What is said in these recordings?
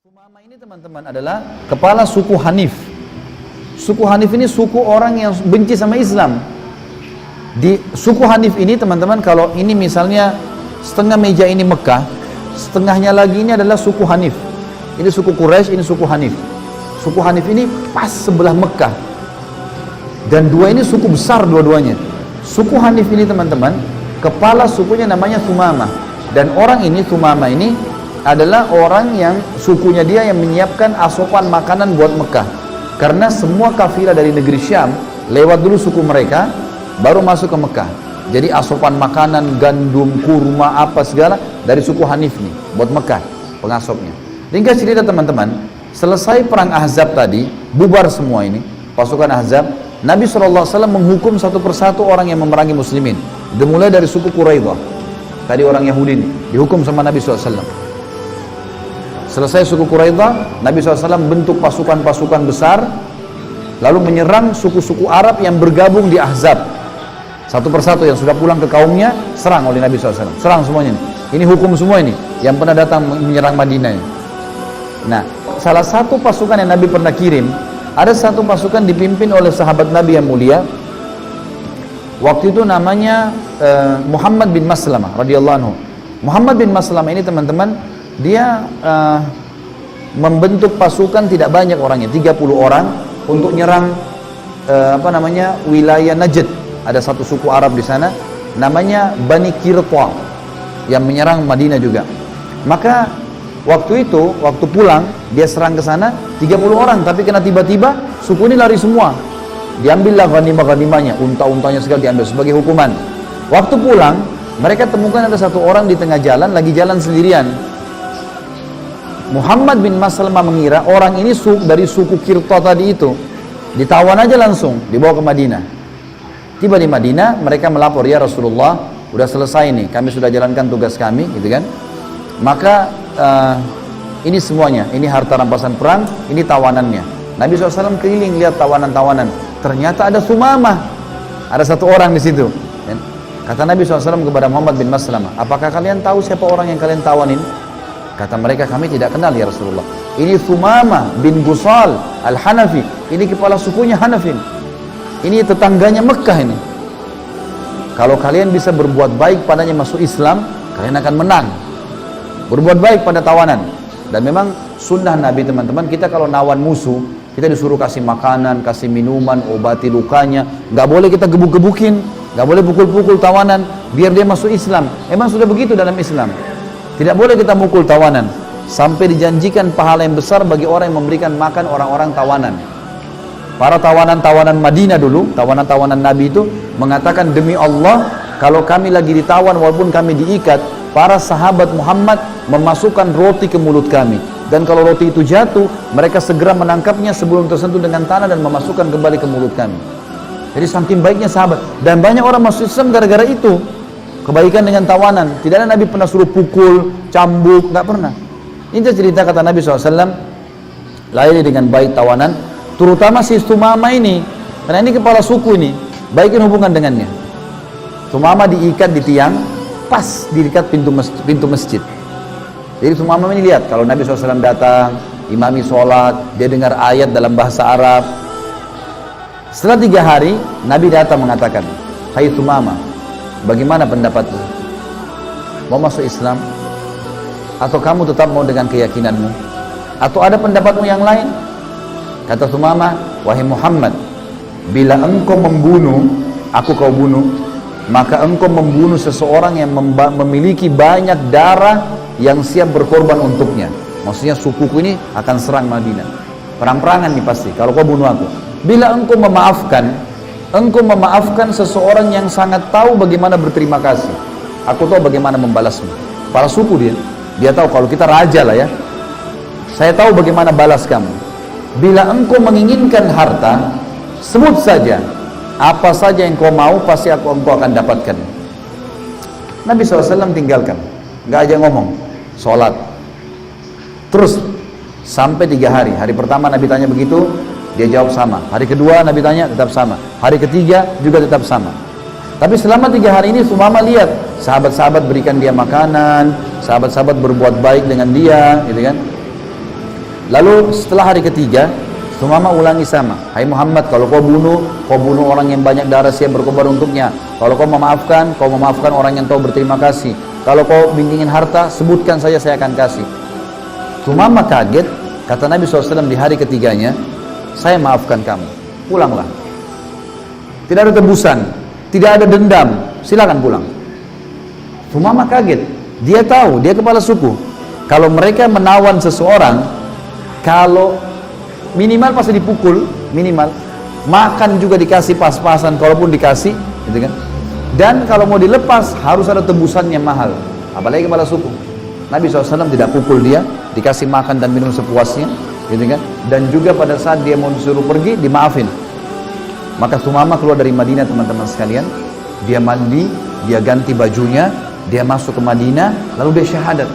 Sumama ini teman-teman adalah kepala suku Hanif. Suku Hanif ini suku orang yang benci sama Islam. Di suku Hanif ini teman-teman, kalau ini misalnya setengah meja ini Mekah, setengahnya lagi ini adalah suku Hanif. Ini suku Quraisy, ini suku Hanif. Suku Hanif ini pas sebelah Mekah. Dan dua ini suku besar dua-duanya. Suku Hanif ini teman-teman, kepala sukunya namanya Sumama. Dan orang ini, Sumama ini adalah orang yang sukunya dia yang menyiapkan asupan makanan buat Mekah. Karena semua kafilah dari negeri Syam lewat dulu suku mereka, baru masuk ke Mekah. Jadi asupan makanan, gandum, kurma, apa segala dari suku Hanif nih buat Mekah, pengasopnya. Ringkas cerita teman-teman, selesai perang Ahzab tadi, bubar semua ini pasukan Ahzab. Nabi SAW menghukum satu persatu orang yang memerangi muslimin. Dimulai dari suku Quraidah, tadi orang Yahudi ini dihukum sama Nabi SAW. Selesai suku Quraidah, Nabi SAW bentuk pasukan-pasukan besar, lalu menyerang suku-suku Arab yang bergabung di Ahzab. Satu persatu yang sudah pulang ke kaumnya, serang oleh Nabi SAW. Serang semuanya. Ini hukum semua ini, yang pernah datang menyerang Madinah ini. Nah, salah satu pasukan yang Nabi pernah kirim, ada satu pasukan dipimpin oleh sahabat Nabi yang mulia. Waktu itu namanya Muhammad bin Maslamah radhiyallahu anhu. Muhammad bin Maslamah ini teman-teman, dia membentuk pasukan tidak banyak orangnya, 30 orang untuk nyerang wilayah Najd. Ada satu suku Arab di sana namanya Bani Qirta yang menyerang Madinah juga. Maka waktu itu, waktu pulang dia serang ke sana 30 orang, tapi kena tiba-tiba suku ini lari semua. Diambillah ghanimah-ghanimahnya, unta-untanya segala diambil sebagai hukuman. Waktu pulang, mereka temukan ada satu orang di tengah jalan, lagi jalan sendirian. Muhammad bin Maslamah mengira orang ini dari suku Qirta tadi itu. Ditawan aja langsung, dibawa ke Madinah. Tiba di Madinah, mereka melapor, ya Rasulullah, udah selesai nih, kami sudah jalankan tugas kami, gitu kan. Maka ini semuanya, ini harta rampasan perang, ini tawanannya. Nabi SAW keliling lihat tawanan-tawanan. Ternyata ada Sumamah, ada satu orang di situ. Kata Nabi SAW kepada Muhammad bin Maslamah, apakah kalian tahu siapa orang yang kalian tawanin? Kata mereka, kami tidak kenal ya Rasulullah. Ini Sumamah bin Gusal al-Hanafi. Ini kepala sukunya Hanafin. Ini tetangganya Mekah ini. Kalau kalian bisa berbuat baik padanya masuk Islam, kalian akan menang. Berbuat baik pada tawanan. Dan memang sunnah Nabi teman-teman, kita kalau nawan musuh, kita disuruh kasih makanan, kasih minuman, obati lukanya. Gak boleh kita gebuk-gebukin, gak boleh pukul-pukul tawanan, biar dia masuk Islam. Emang sudah begitu dalam Islam. Tidak boleh kita mukul tawanan. Sampai dijanjikan pahala yang besar bagi orang yang memberikan makan orang-orang tawanan. Para tawanan-tawanan Madinah dulu, tawanan-tawanan Nabi itu mengatakan, demi Allah, kalau kami lagi ditawan walaupun kami diikat, para sahabat Muhammad memasukkan roti ke mulut kami. Dan kalau roti itu jatuh, mereka segera menangkapnya sebelum tersentuh dengan tanah dan memasukkan kembali ke mulut kami. Jadi saking baiknya sahabat. Dan banyak orang masuk Islam gara-gara itu. Kebaikan dengan tawanan. Tidak ada Nabi pernah suruh pukul, cambuk, nggak pernah. Ini cerita kata Nabi SAW, layani dengan baik tawanan, terutama si Sumama ini, karena ini kepala suku ini, baikin hubungan dengannya. Sumama diikat di tiang, pas diikat pintu masjid. Jadi Sumama ini lihat, kalau Nabi SAW datang, imami sholat, dia dengar ayat dalam bahasa Arab. Setelah 3 hari, Nabi datang mengatakan, hai Sumama, bagaimana pendapatmu? Mau masuk Islam? Atau kamu tetap mau dengan keyakinanmu? Atau ada pendapatmu yang lain? Kata Sumama, wahai Muhammad, bila engkau membunuh, aku kau bunuh, maka engkau membunuh seseorang yang memiliki banyak darah yang siap berkorban untuknya. Maksudnya sukuku ini akan serang Madinah. Perang-perangan nih pasti, kalau kau bunuh aku. Bila engkau memaafkan seseorang yang sangat tahu bagaimana berterima kasih. Aku tahu bagaimana membalasmu. Para suku dia tahu kalau kita raja lah ya. Saya tahu bagaimana balas kamu. Bila engkau menginginkan harta, sebut saja. Apa saja yang kau mau, pasti engkau akan dapatkan. Nabi SAW tinggalkan. Gak aja ngomong. Sholat. Terus sampai 3 hari. Hari pertama Nabi tanya begitu, dia jawab sama. Hari kedua Nabi tanya, tetap sama. Hari ketiga juga tetap sama. Tapi selama 3 hari ini Sumama lihat sahabat-sahabat berikan dia makanan, sahabat-sahabat berbuat baik dengan dia, gitu kan. Lalu setelah hari ketiga, Sumamah ulangi sama. Hai Muhammad, kalau kau bunuh orang yang banyak darah, siap berkorban untuknya. Kalau kau memaafkan orang yang kau berterima kasih. Kalau kau bimbingin harta, sebutkan saja, saya akan kasih. Sumamah kaget, kata Nabi SAW di hari ketiganya, saya maafkan kamu, pulanglah. Tidak ada tebusan, tidak ada dendam, silakan pulang. Sumamah kaget, dia tahu, dia kepala suku. Kalau mereka menawan seseorang, kalau minimal pasti dipukul, minimal makan juga dikasih pas-pasan, kalaupun dikasih, gitu kan. Dan kalau mau dilepas harus ada tebusan yang mahal, apalagi kepala suku. Nabi SAW tidak pukul dia, dikasih makan dan minum sepuasnya, gitu kan. Dan juga pada saat dia mau disuruh pergi, dimaafin. Maka Sumamah keluar dari Madinah, teman-teman sekalian. Dia mandi, dia ganti bajunya, dia masuk ke Madinah, lalu dia syahadat,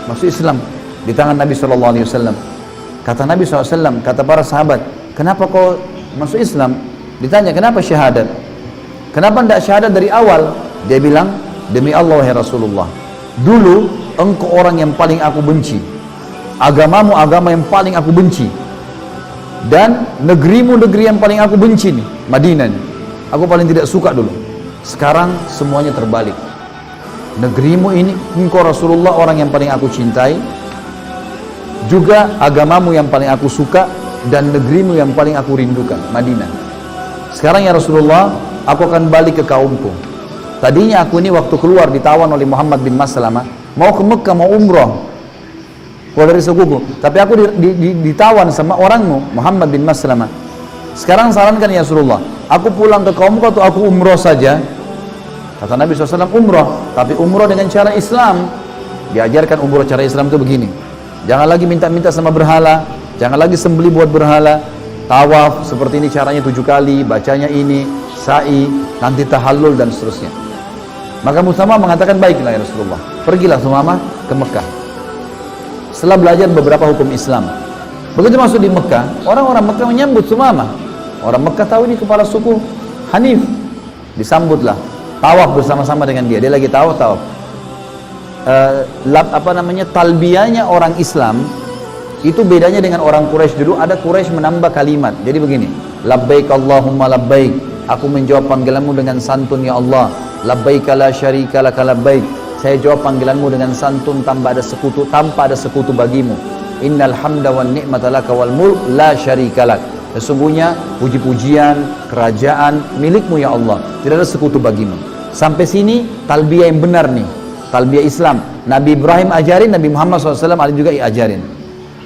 masuk Islam di tangan Nabi SAW. Kata Nabi SAW, kata para sahabat, kenapa kau masuk Islam? Ditanya, kenapa syahadat? Kenapa tidak syahadat dari awal? Dia bilang, demi Allah ya Rasulullah, dulu engkau orang yang paling aku benci, agamamu agama yang paling aku benci, dan negerimu negeri yang paling aku benci nih, Madinah nih, aku paling tidak suka dulu. Sekarang semuanya terbalik. Negerimu ini, engkau Rasulullah orang yang paling aku cintai, juga agamamu yang paling aku suka, dan negerimu yang paling aku rindukan, Madinah. Sekarang ya Rasulullah, aku akan balik ke kaumku. Tadinya aku ini waktu keluar ditawan oleh Muhammad bin Maslamah, mau ke Mekah, mau umroh, keluar dari sukuku, tapi aku ditawan sama orangmu, Muhammad bin Maslamah. Sekarang sarankan ya Rasulullah, aku pulang ke kaumku atau aku umroh saja? Kata Nabi SAW, umroh, tapi umroh dengan cara Islam. Diajarkan umroh cara Islam itu begini, jangan lagi minta-minta sama berhala, jangan lagi sembeli buat berhala, tawaf seperti ini caranya 7 kali, bacanya ini, sa'i, nanti tahallul dan seterusnya. Maka Sumamah mengatakan, baiklah ya Rasulullah. Pergilah Sumamah ke Mekah. Setelah belajar beberapa hukum Islam, begitu masuk di Mekah, orang-orang Mekah menyambut Sumamah. Orang Mekah tahu ini kepala suku Hanif, disambutlah, tawaf bersama-sama dengan dia. Dia lagi tawaf. Talbiyahnya orang Islam itu bedanya dengan orang Quraisy dulu. Ada Quraisy menambah kalimat, jadi begini, labbaik Allahumma labbaik, aku menjawab panggilanmu dengan santun ya Allah. Labbaik la syarika laka labbaik, saya jawab panggilanmu dengan santun tanpa ada sekutu bagimu. Innal hamda wan ni'mata laka wal mulk la syarika lak, sesungguhnya puji-pujian, kerajaan milikmu ya Allah, tidak ada sekutu bagimu. Sampai sini talbiyah yang benar nih, talbiyah Islam. Nabi Ibrahim ajarin, Nabi Muhammad SAW ada juga ajarin.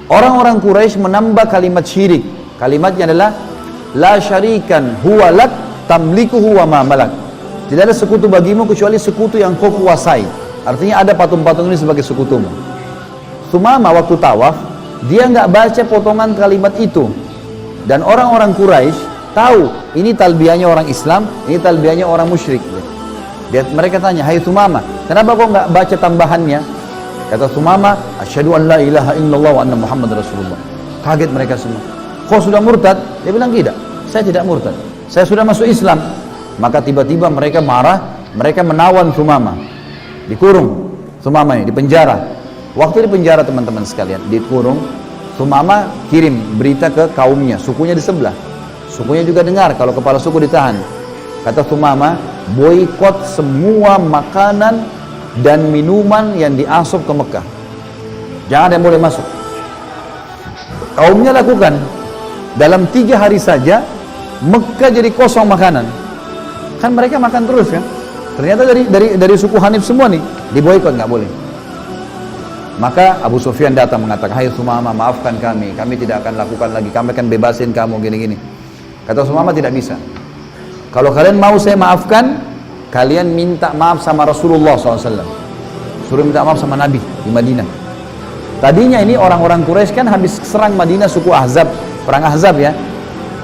Orang-orang Quraisy menambah kalimat syirik. Kalimatnya adalah la syarikan huwa lak tamlikuhu wa ma malak, tidak ada sekutu bagimu kecuali sekutu yang kau kuasai. Artinya ada patung-patung ini sebagai sekutumu. Sumamah waktu tawaf, dia nggak baca potongan kalimat itu, dan orang-orang Quraisy tahu ini talbiyahnya orang Islam, ini talbiyahnya orang musyrik. Mereka tanya, hai Sumamah, kenapa kau nggak baca tambahannya? Kata Sumamah, asyhadu an la ilaha illallah wa anna Muhammad Rasulullah. Kaget mereka semua. Kau sudah murtad? Dia bilang, tidak, saya tidak murtad, saya sudah masuk Islam. Maka tiba-tiba mereka marah, mereka menawan Sumamah, dikurung Sumamah ini, di penjara. Waktu di penjara teman-teman sekalian, dikurung, Sumamah kirim berita ke kaumnya, sukunya di sebelah. Sukunya juga dengar kalau kepala suku ditahan. Kata Sumamah, boikot semua makanan dan minuman yang diasup ke Mekah, jangan ada yang boleh masuk. Kaumnya lakukan. Dalam 3 hari saja Mekah jadi kosong makanan. Kan mereka makan terus kan. Ternyata dari suku Hanif semua nih diboikot, nggak boleh. Maka Abu Sufyan datang mengatakan, hai Sumamah, maafkan kami tidak akan lakukan lagi, kami akan bebasin kamu gini-gini. Kata Sumamah, tidak bisa. Kalau kalian mau saya maafkan, kalian minta maaf sama Rasulullah SAW. Suruh minta maaf sama Nabi di Madinah. Tadinya ini orang-orang Quraisy kan habis serang Madinah suku Ahzab, perang Ahzab ya.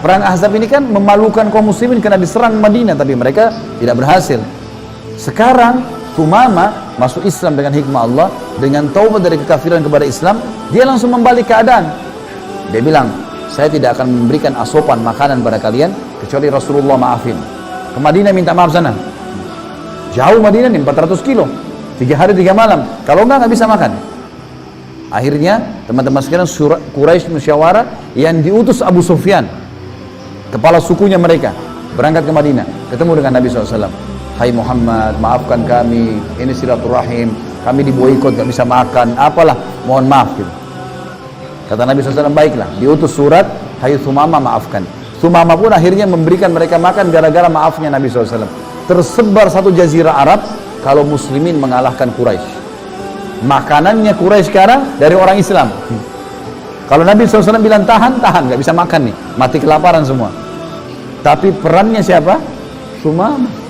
Perang Ahzab ini kan memalukan kaum muslimin karena diserang Madinah, tapi mereka tidak berhasil. Sekarang Sumamah masuk Islam dengan hikmah Allah, dengan taubat dari kekafiran kepada Islam, dia langsung membalik keadaan. Dia bilang, saya tidak akan memberikan asupan makanan pada kalian kecuali Rasulullah maafin. Ke Madinah minta maaf sana. Jauh Madinah nih, 400 kilo, 3 hari 3 malam. Kalau enggak bisa makan. Akhirnya teman-teman sekalian Quraisy musyawarah, yang diutus Abu Sufyan, kepala sukunya mereka, berangkat ke Madinah, ketemu dengan Nabi SAW. Hai Muhammad, maafkan kami, ini silaturahim, kami diboikot, gak bisa makan, apalah, mohon maaf gitu. Kata Nabi SAW, baiklah, diutus surat, hai Thumama, maafkan. Thumama pun akhirnya memberikan mereka makan gara-gara maafnya Nabi SAW. Tersebar satu jazirah Arab kalau muslimin mengalahkan Quraisy. Makanannya Quraisy sekarang dari orang Islam. Kalau Nabi SAW bilang tahan, gak bisa makan nih, mati kelaparan semua. Tapi perannya siapa? Thumama.